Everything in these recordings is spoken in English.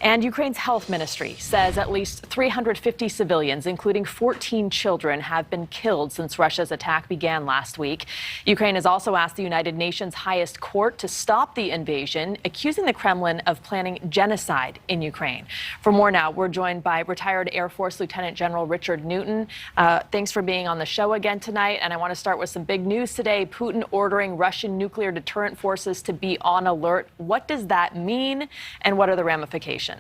And Ukraine's health ministry says at least 350 civilians, including 14 children, have been killed since Russia's attack began last week. Ukraine has also asked the United Nations highest court to stop the invasion, accusing the Kremlin of planning genocide in Ukraine. For more now, we're joined by retired Air Force Lieutenant General Richard Newton. Thanks for being on the show again tonight. And I want to start with some big news today. Putin ordering Russian nuclear deterrent forces to be on alert. What does that mean, and what are the ramifications?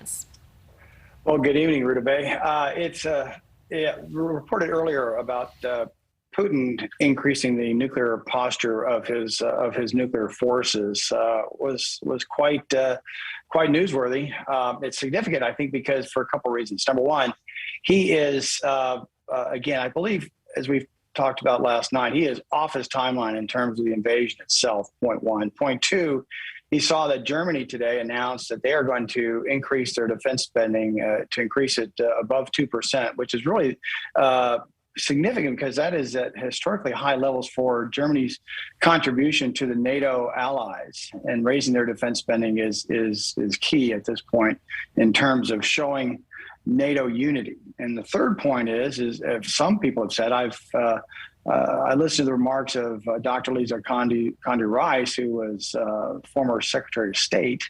Well, good evening, Rutabaga. It's reported earlier about Putin increasing the nuclear posture of his nuclear forces was quite newsworthy. It's significant, I think, because for a couple of reasons. Number one, he is again, I believe, as we've talked about last night, he is off his timeline in terms of the invasion itself. Point one. Point two, he saw that Germany today announced that they are going to increase their defense spending to increase it above 2%, which is really significant because that is at historically high levels for Germany's contribution to the NATO allies, and raising their defense spending is key at this point in terms of showing NATO unity. And the third point is some people have said, I listened to the remarks of Dr. Lisa Condi Rice, who was former Secretary of State,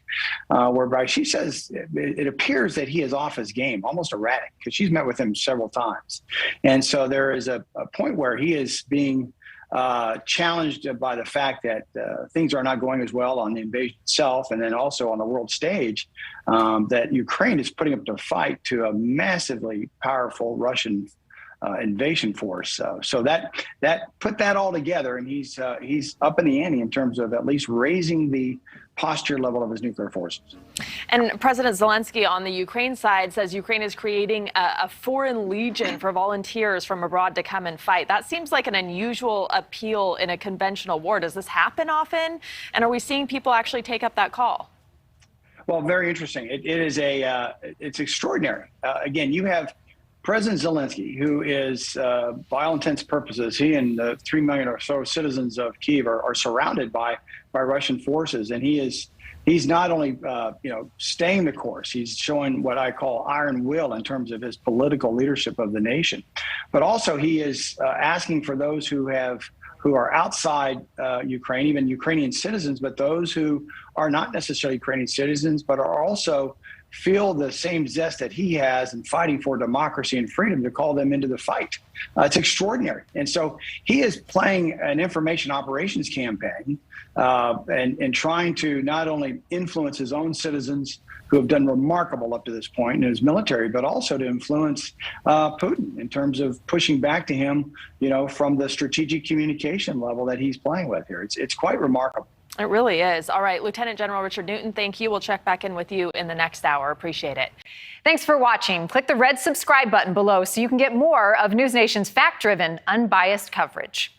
whereby she says it appears that he is off his game, almost erratic, because she's met with him several times. And so there is a point where he is being challenged by the fact that things are not going as well on the invasion itself, and then also on the world stage, that Ukraine is putting up to fight to a massively powerful Russian invasion force. So that put that all together, and he's up in the ante in terms of at least raising the posture level of his nuclear forces. And President Zelensky on the Ukraine side says Ukraine is creating a foreign legion for volunteers from abroad to come and fight. That seems like an unusual appeal in a conventional war. Does this happen often? And are we seeing people actually take up that call? Well, very interesting. It's extraordinary. Again, you have President Zelensky, who is, by all intents and purposes, he and the 3 million or so citizens of Kyiv are surrounded by Russian forces, and he's not only staying the course, he's showing what I call iron will in terms of his political leadership of the nation, but also he is asking for those who are outside Ukraine, even Ukrainian citizens, but those who are not necessarily Ukrainian citizens, but are also feel the same zest that he has in fighting for democracy and freedom, to call them into the fight. It's extraordinary. And so he is playing an information operations campaign and trying to not only influence his own citizens, who have done remarkable up to this point in his military, but also to influence Putin in terms of pushing back to him, from the strategic communication level that he's playing with here. It's quite remarkable. It really is. All right, Lieutenant General Richard Newton, thank you. We'll check back in with you in the next hour. Appreciate it. Thanks for watching. Click the red subscribe button below so you can get more of NewsNation's fact-driven, unbiased coverage.